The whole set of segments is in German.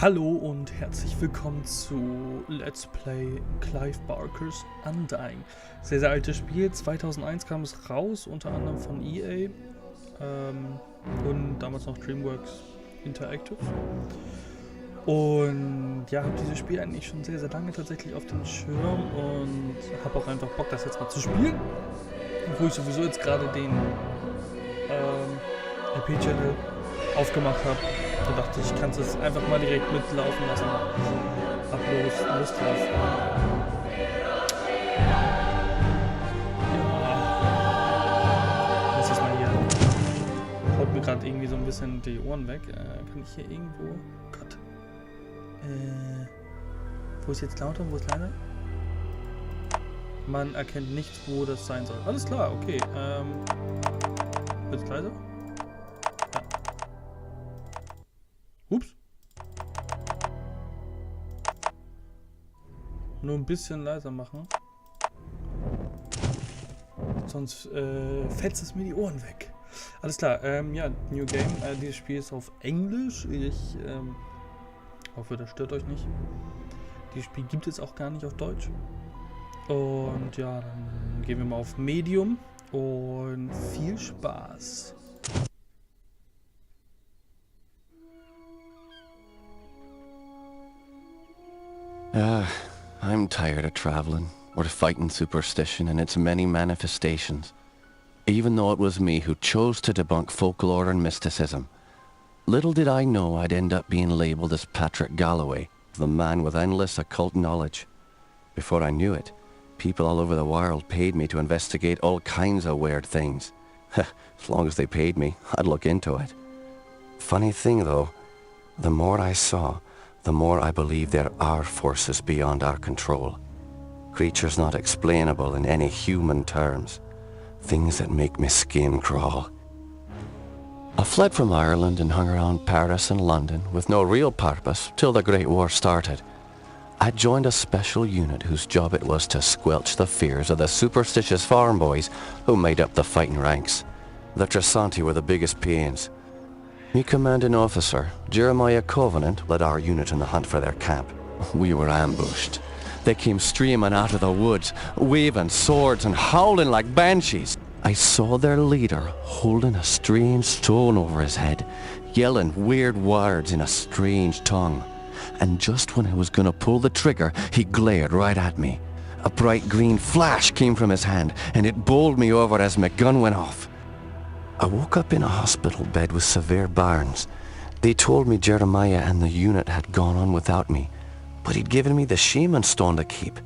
Hallo und herzlich willkommen zu Let's Play Clive Barkers Undying. Sehr, sehr altes Spiel. 2001 kam es raus, unter anderem von EA und damals noch DreamWorks Interactive. Und ja, habe dieses Spiel eigentlich schon sehr, sehr lange tatsächlich auf dem Schirm und habe auch einfach Bock, das jetzt mal zu spielen. Wo ich sowieso jetzt gerade den LP-Channel aufgemacht habe. Da dachte ich, kann es jetzt einfach mal direkt mitlaufen lassen. Hab Lust drauf. Ja. Muss das mal hier. Haut mir gerade irgendwie so ein bisschen die Ohren weg. Kann ich hier irgendwo. Gott. Wo ist jetzt lauter? Wo ist leiser? Man erkennt nicht, wo das sein soll. Alles klar, okay. Wird's leiser? Ja. Ups. Nur ein bisschen leiser machen. Sonst fetzt es mir die Ohren weg. Alles klar, ja, New Game. Dieses Spiel ist auf Englisch. Ich hoffe, das stört euch nicht. Dieses Spiel gibt es auch gar nicht auf Deutsch. Und ja, dann gehen wir mal auf Medium. Und viel Spaß. I'm tired of traveling, or fighting superstition and its many manifestations. Even though it was me who chose to debunk folklore and mysticism. Little did I know I'd end up being labelled as Patrick Galloway, the man with endless occult knowledge. Before I knew it, people all over the world paid me to investigate all kinds of weird things. As long as they paid me, I'd look into it. Funny thing though, the more I saw, the more I believe there are forces beyond our control. Creatures not explainable in any human terms. Things that make my skin crawl. I fled from Ireland and hung around Paris and London with no real purpose till the Great War started. I joined a special unit whose job it was to squelch the fears of the superstitious farm boys who made up the fighting ranks. The Tresanti were the biggest pains. Me commanding officer, Jeremiah Covenant, led our unit in the hunt for their camp. We were ambushed. They came streaming out of the woods, waving swords and howling like banshees. I saw their leader holding a strange stone over his head, yelling weird words in a strange tongue. And just when I was gonna pull the trigger, he glared right at me. A bright green flash came from his hand, and it bowled me over as my gun went off. I woke up in a hospital bed with severe burns. They told me Jeremiah and the unit had gone on without me, but he'd given me the shaman stone to keep.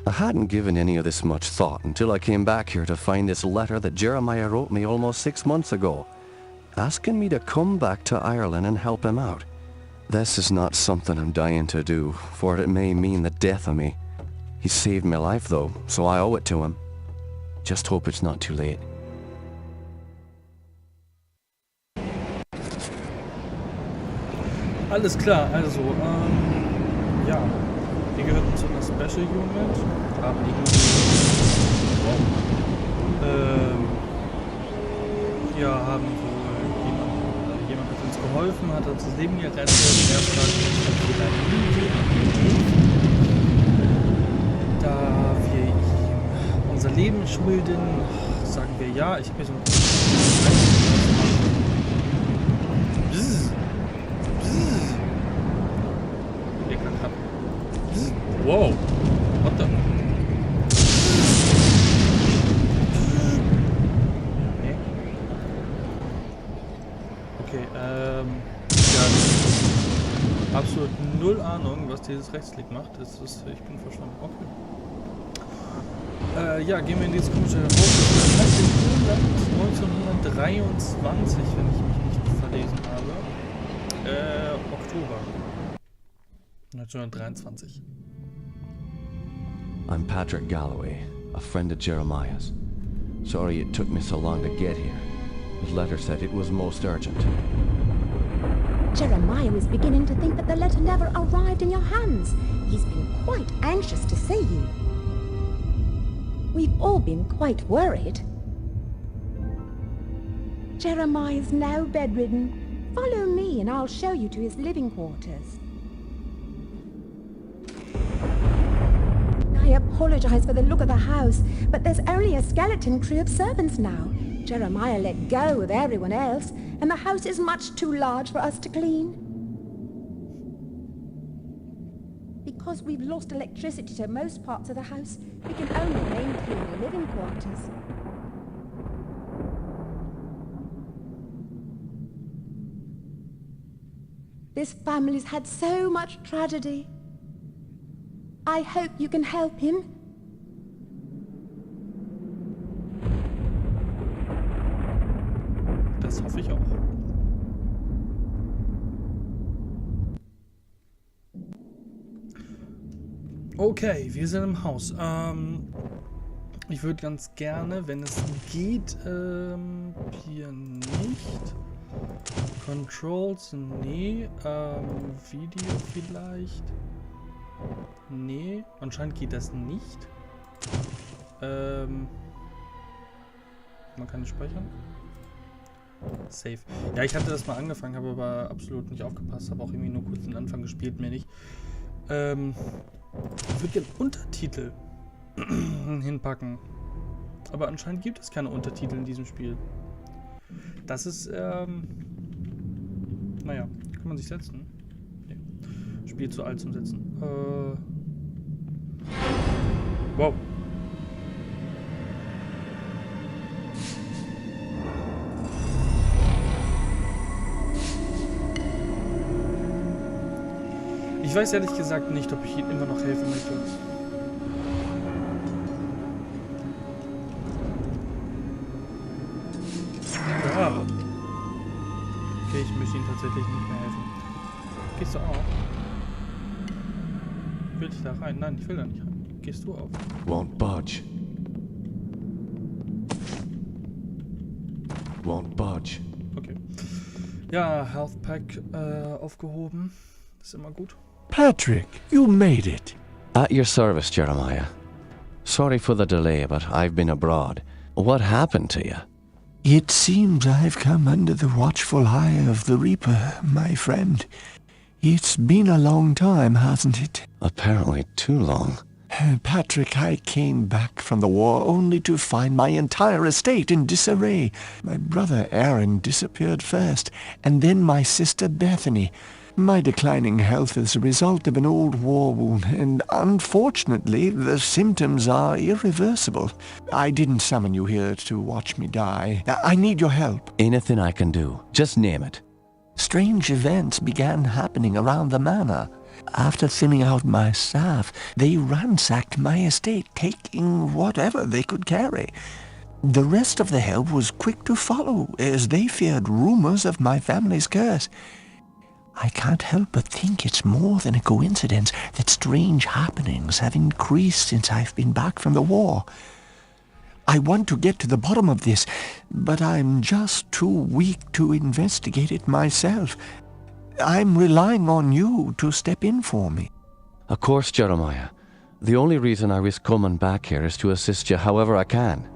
I hadn't given any of this much thought until I came back here to find this letter that Jeremiah wrote me almost 6 months ago, asking me to come back to Ireland and help him out. This is not something I'm dying to do, for it may mean the death of me. He saved my life though, so I owe it to him. Just hope it's not too late. Alles klar, also, ja, wir gehörten zu einer Special Unit, haben irgendwie, ja, haben wohl jemand hat uns geholfen, hat uns das Leben gerettet, er fragt uns, da wir ihm unser Leben schulden, sagen wir ja, ich habe mir so ein wow, what the? Okay, ja, absolut null Ahnung, was dieses Rechtsklick macht. Ich bin verschwunden. Okay. Ja, gehen wir in dieses komische Haus. Das heißt in Irland 1923, wenn ich mich nicht verlesen habe. Oktober 1923. I'm Patrick Galloway, a friend of Jeremiah's. Sorry it took me so long to get here. His letter said it was most urgent. Jeremiah is beginning to think that the letter never arrived in your hands. He's been quite anxious to see you. We've all been quite worried. Jeremiah's now bedridden. Follow me and I'll show you to his living quarters. I apologize for the look of the house, but there's only a skeleton crew of servants now. Jeremiah let go of everyone else, and the house is much too large for us to clean. Because we've lost electricity to most parts of the house, we can only maintain the living quarters. This family's had so much tragedy. I hope you can help him. Das hoffe ich auch. Okay, wir sind im Haus. Ich würde ganz gerne, wenn es geht, hier nicht. Controls, nee. Video vielleicht. Nee, anscheinend geht das nicht. Man kann nicht speichern. Safe. Ja, ich hatte das mal angefangen, habe aber absolut nicht aufgepasst. Habe auch irgendwie nur kurz den Anfang gespielt, mehr nicht. Ich würde gerne Untertitel hinpacken. Aber anscheinend gibt es keine Untertitel in diesem Spiel. Das ist, naja, kann man sich setzen? Nee. Spiel zu alt zum Setzen. Wow. Ich weiß ehrlich gesagt nicht, ob ich ihm immer noch helfen möchte. Ja. Okay, ich möchte ihm tatsächlich nicht mehr helfen. Gehst du auch? Will ich da rein? Nein, ich will da nicht rein. Gehst du auf? Won't budge. Won't budge. Okay. Ja, Health Pack aufgehoben. Ist immer gut. Patrick, you made it. At your service, Jeremiah. Sorry for the delay, but I've been abroad. What happened to you? It seems I've come under the watchful eye of the Reaper, my friend. It's been a long time, hasn't it? Apparently too long. Patrick, I came back from the war only to find my entire estate in disarray. My brother Aaron disappeared first, and then my sister Bethany. My declining health is a result of an old war wound, and unfortunately, the symptoms are irreversible. I didn't summon you here to watch me die. I need your help. Anything I can do. Just name it. Strange events began happening around the manor. After thinning out my staff, they ransacked my estate, taking whatever they could carry. The rest of the help was quick to follow, as they feared rumors of my family's curse. I can't help but think it's more than a coincidence that strange happenings have increased since I've been back from the war. I want to get to the bottom of this, but I'm just too weak to investigate it myself. I'm relying on you to step in for me. Of course, Jeremiah. The only reason I risk coming back here is to assist you however I can.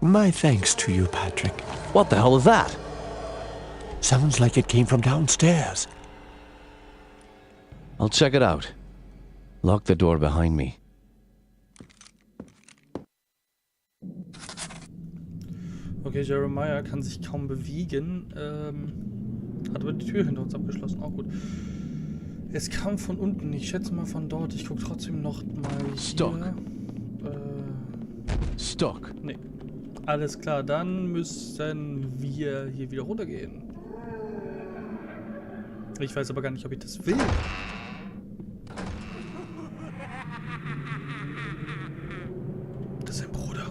My thanks to you, Patrick. What the hell is that? Sounds like it came from downstairs. I'll check it out. Lock the door behind me. Okay, Jeremiah kann sich kaum bewegen. Hat aber die Tür hinter uns abgeschlossen. Auch gut. Es kam von unten. Ich schätze mal von dort. Ich gucke trotzdem noch mal hier. Stuck. Stuck. Nee. Alles klar, dann müssen wir hier wieder runtergehen. Ich weiß aber gar nicht, ob ich das will. Das ist ein Bruder.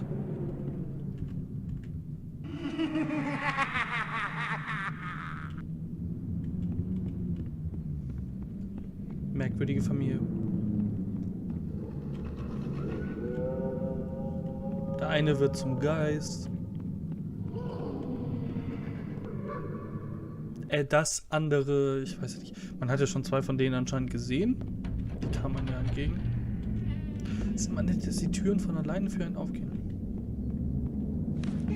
Merkwürdige Familie. Der eine wird zum Geist. Das andere, ich weiß nicht. Man hat ja schon 2 von denen anscheinend gesehen. Die kamen man ja entgegen. Es ist immer nett, dass die Türen von alleine für einen aufgehen.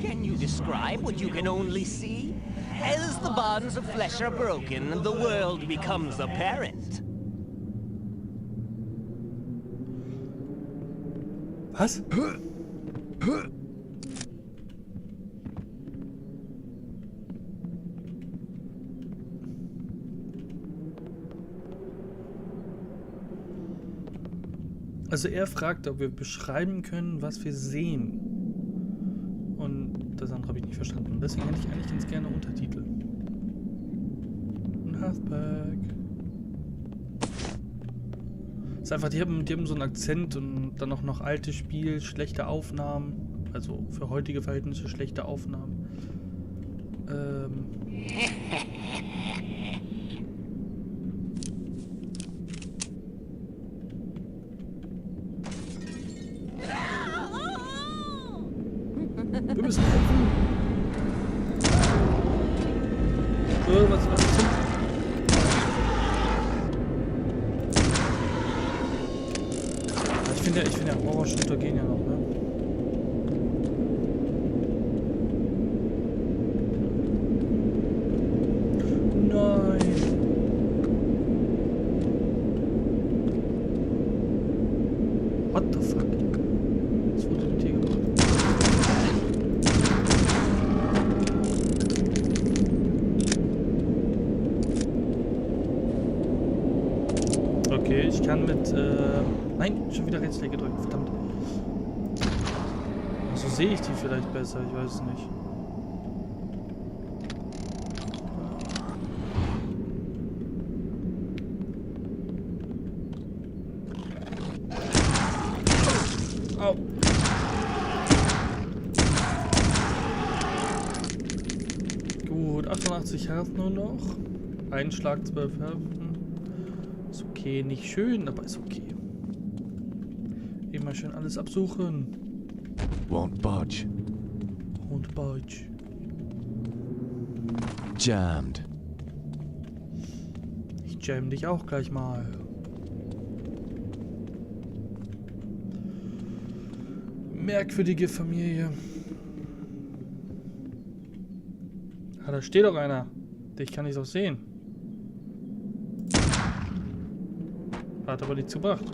Can you describe what you can only see? As the bonds of flesh are broken, the world becomes apparent. Was? Also er fragt, ob wir beschreiben können, was wir sehen. Und das andere habe ich nicht verstanden. Deswegen hätte ich eigentlich ganz gerne Untertitel. Ein Halfback. Das ist einfach, die haben so einen Akzent und dann auch noch altes Spiel, schlechte Aufnahmen. Also für heutige Verhältnisse schlechte Aufnahmen. Wir müssen helfen. Was ist das? Ich finde ja Horror-Shooter gehen ja noch, ne? Nein. What the fuck? Was wurde mit dir gemacht? Okay, ich kann mit, nein, schon wieder Rechtsklick gedrückt, verdammt. So sehe ich die vielleicht besser, ich weiß es nicht. Au. Gut, 88 Herz nur noch. Ein Schlag 12 Herzen. Ist okay, nicht schön, aber ist okay. Immer schön alles absuchen. Won't budge. Und budge. Jammed. Ich jam dich auch gleich mal. Merkwürdige Familie. Ah, da steht doch einer. Dich kann ich doch sehen. Hat aber nichts gebracht.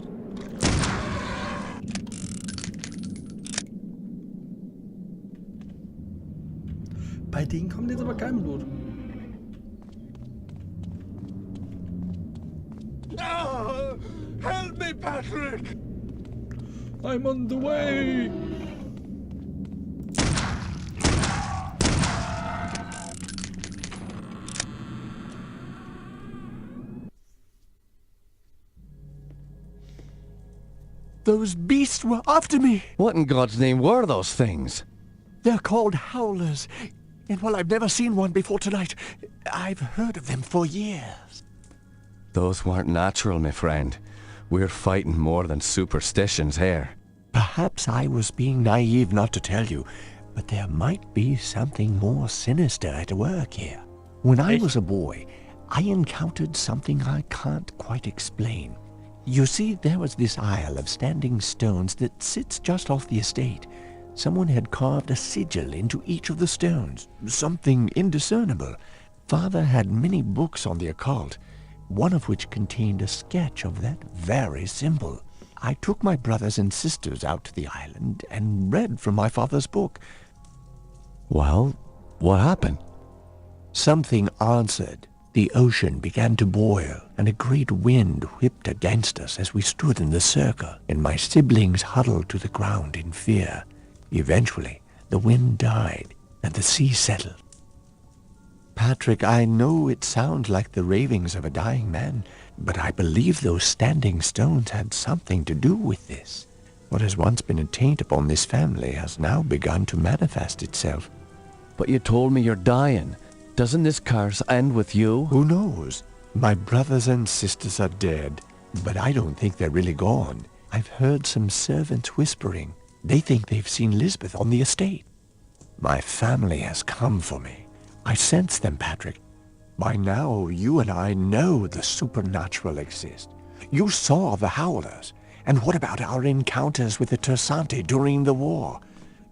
Bei denen kommt jetzt aber kein Blut. Oh, help me, Patrick! I'm on the way! Those beasts were after me. What in God's name were those things? They're called howlers. And while I've never seen one before tonight, I've heard of them for years. Those weren't natural, my friend. We're fighting more than superstitions here. Perhaps I was being naive not to tell you, but there might be something more sinister at work here. When I was a boy, I encountered something I can't quite explain. You see, there was this isle of standing stones that sits just off the estate. Someone had carved a sigil into each of the stones, something indiscernible. Father had many books on the occult, one of which contained a sketch of that very symbol. I took my brothers and sisters out to the island and read from my father's book. Well, what happened? Something answered. The ocean began to boil, and a great wind whipped against us as we stood in the circle, and my siblings huddled to the ground in fear. Eventually, the wind died, and the sea settled. Patrick, I know it sounds like the ravings of a dying man, but I believe those standing stones had something to do with this. What has once been a taint upon this family has now begun to manifest itself. But you told me you're dying. Doesn't this curse end with you? Who knows? My brothers and sisters are dead, but I don't think they're really gone. I've heard some servants whispering. They think they've seen Lisbeth on the estate. My family has come for me. I sense them, Patrick. By now, you and I know the supernatural exists. You saw the Howlers. And what about our encounters with the Tersanti during the war?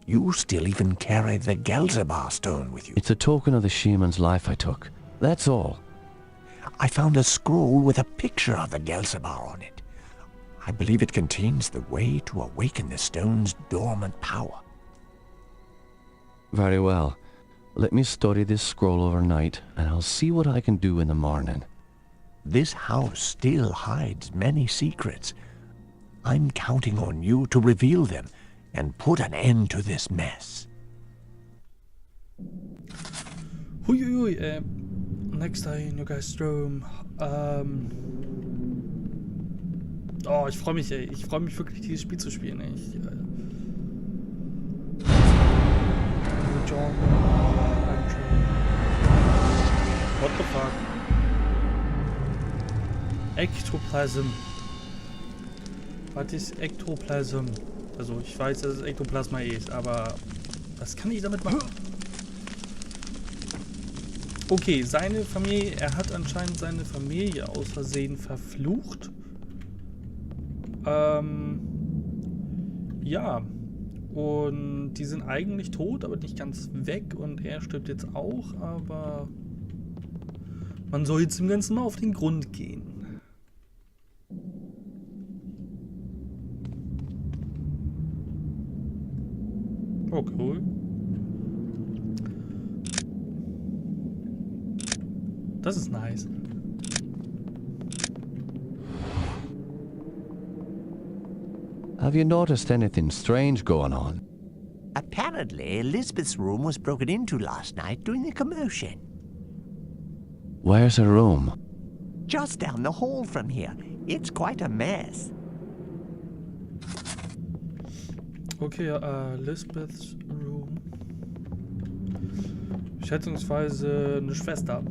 You still even carry the Gelsebar stone with you. It's a token of the shaman's life I took. That's all. I found a scroll with a picture of the Gelsebar on it. I believe it contains the way to awaken the stone's dormant power. Very well. Let me study this scroll overnight, and I'll see what I can do in the morning. This house still hides many secrets. I'm counting on you to reveal them and put an end to this mess. Huiuiui, next day in your guys' room. Oh, ich freue mich, ey. Ich freue mich wirklich, dieses Spiel zu spielen, ey. John. What the fuck? Ektoplasm. Was ist Ektoplasm? Also, ich weiß, dass es Ektoplasma ist, aber was kann ich damit machen? Okay, seine Familie, er hat anscheinend seine Familie aus Versehen verflucht. Ja. Und die sind eigentlich tot, aber nicht ganz weg. Und er stirbt jetzt auch, aber man soll jetzt dem Ganzen mal auf den Grund gehen. Oh, cool. Das ist nice. Have you noticed anything strange going on? Apparently, Elizabeth's room was broken into last night during the commotion. Where's her room? Just down the hall from here. It's quite a mess. Okay, Lisbeths Room. Schätzungsweise eine Schwester.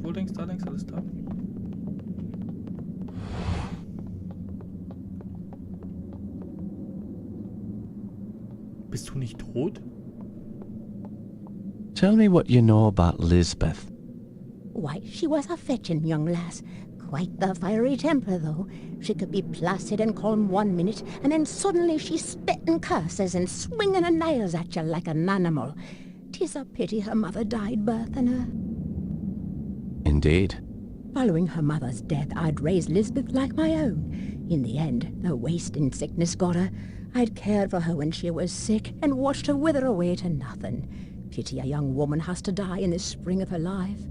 Wo links, da links, alles da. Bist du nicht tot? Tell me what you know about Lisbeth. Why, she was a fetching young lass. Quite the fiery temper, though. She could be placid and calm one minute, and then suddenly she's spitting curses and swinging her nails at you like an animal. 'Tis a pity her mother died birthing her. Indeed. Following her mother's death, I'd raised Lisbeth like my own. In the end, the wasting sickness got her. I'd cared for her when she was sick and watched her wither away to nothing. Pity a young woman has to die in the spring of her life.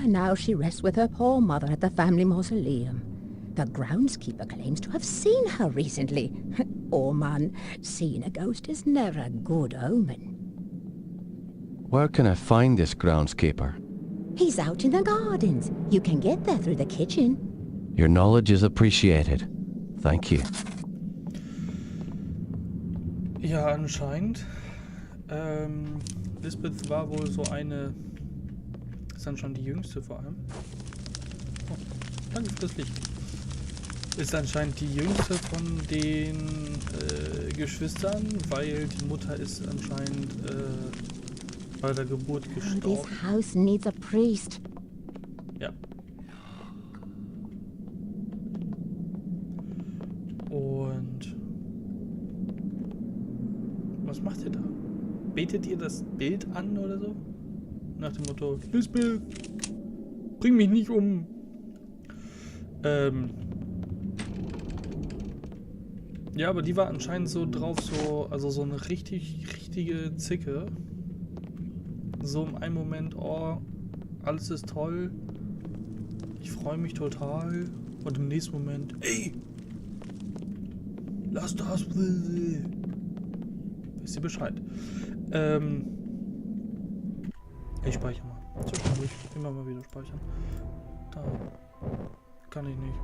Now she rests with her poor mother at the family mausoleum. The groundskeeper claims to have seen her recently. Oh man, seeing a ghost is never a good omen. Where can I find this groundskeeper? He's out in the gardens. You can get there through the kitchen. Your knowledge is appreciated. Thank you. Ja, anscheinend. Lisbeth war wohl so eine... Ist dann schon die jüngste vor allem. Oh, danke für das Licht. Ist anscheinend die jüngste von den Geschwistern, weil die Mutter ist anscheinend bei der Geburt gestorben. This house needs a priest. Ja. Und was macht ihr da? Betet ihr das Bild an oder so? Nach dem Motto, Lisbeth, bring mich nicht um. Ja, aber die war anscheinend so drauf, also so eine richtige Zicke. So im einen Moment, oh, alles ist toll. Ich freue mich total. Und im nächsten Moment, ey, lass das. Wisst ihr Bescheid? Ich speichere mal. Zwischendurch immer mal wieder speichern. Da. Kann ich nicht.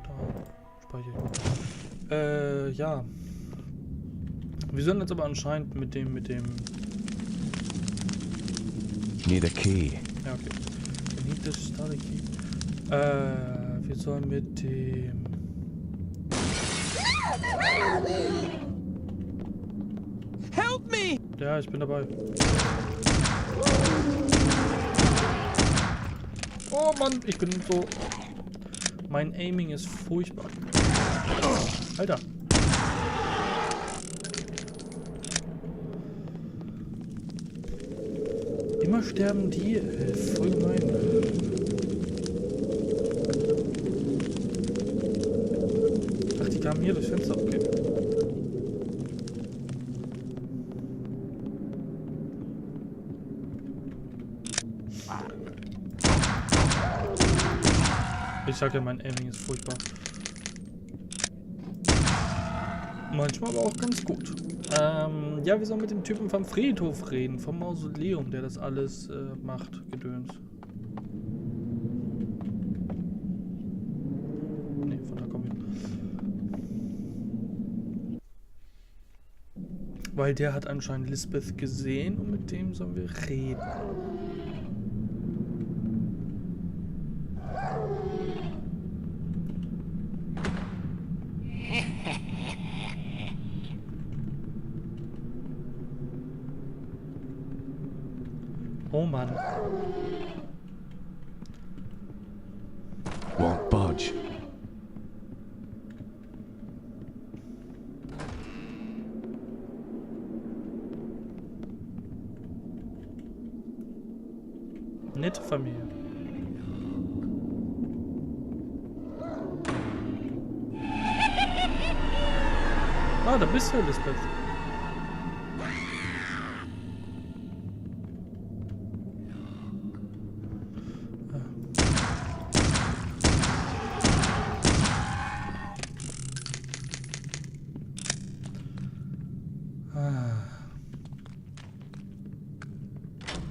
Da. Speichere ich mal. Ja. Wir sind jetzt aber anscheinend mit dem... Need a key. Ja, okay. I need the starter key. Wir sollen mit dem... Help me! Ja, ich bin dabei. Oh Mann, ich bin so... Mein Aiming ist furchtbar. Alter. Immer sterben die. Voll gemein. Ach, die kamen hier durchs Fenster. Okay. Ich sag ja, mein Aiming ist furchtbar. Manchmal aber auch ganz gut. Ja, wir sollen mit dem Typen vom Friedhof reden, vom Mausoleum, der das alles macht, Gedöns. Ne, von da kommen wir. Weil der hat anscheinend Lisbeth gesehen und mit dem sollen wir reden. Oh Mann. Won't budge. Nette Familie. Ah, da bist du, Lisbeth.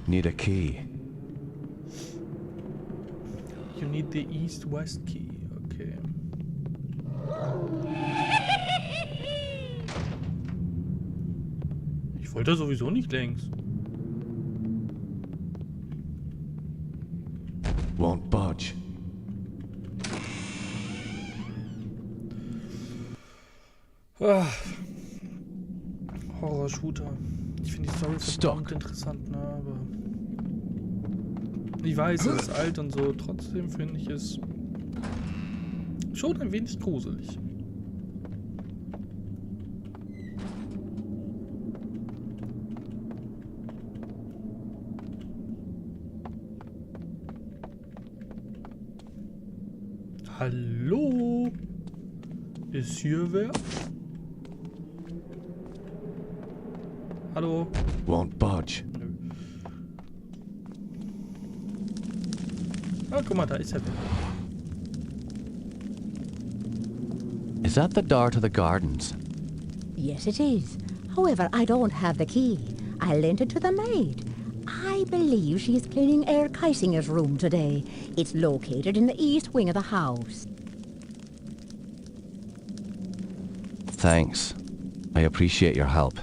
Need a key. You need the east-west key. Okay. Ich wollte sowieso nicht längs. Won't budge. Ah. Horror-Shooter. Ich finde die Story verdammt interessant, ne, aber... Ich weiß, es ist alt und so, trotzdem finde ich es schon ein wenig gruselig. Hallo? Ist hier wer? Hallo? Won't budge. Nö. Ah, guck mal, da ist er. Is that the door to the gardens? Yes, it is. However, I don't have the key. I lent it to the maid. I believe she is cleaning Herr Keisinger's room today. It's located in the east wing of the house. Thanks. I appreciate your help.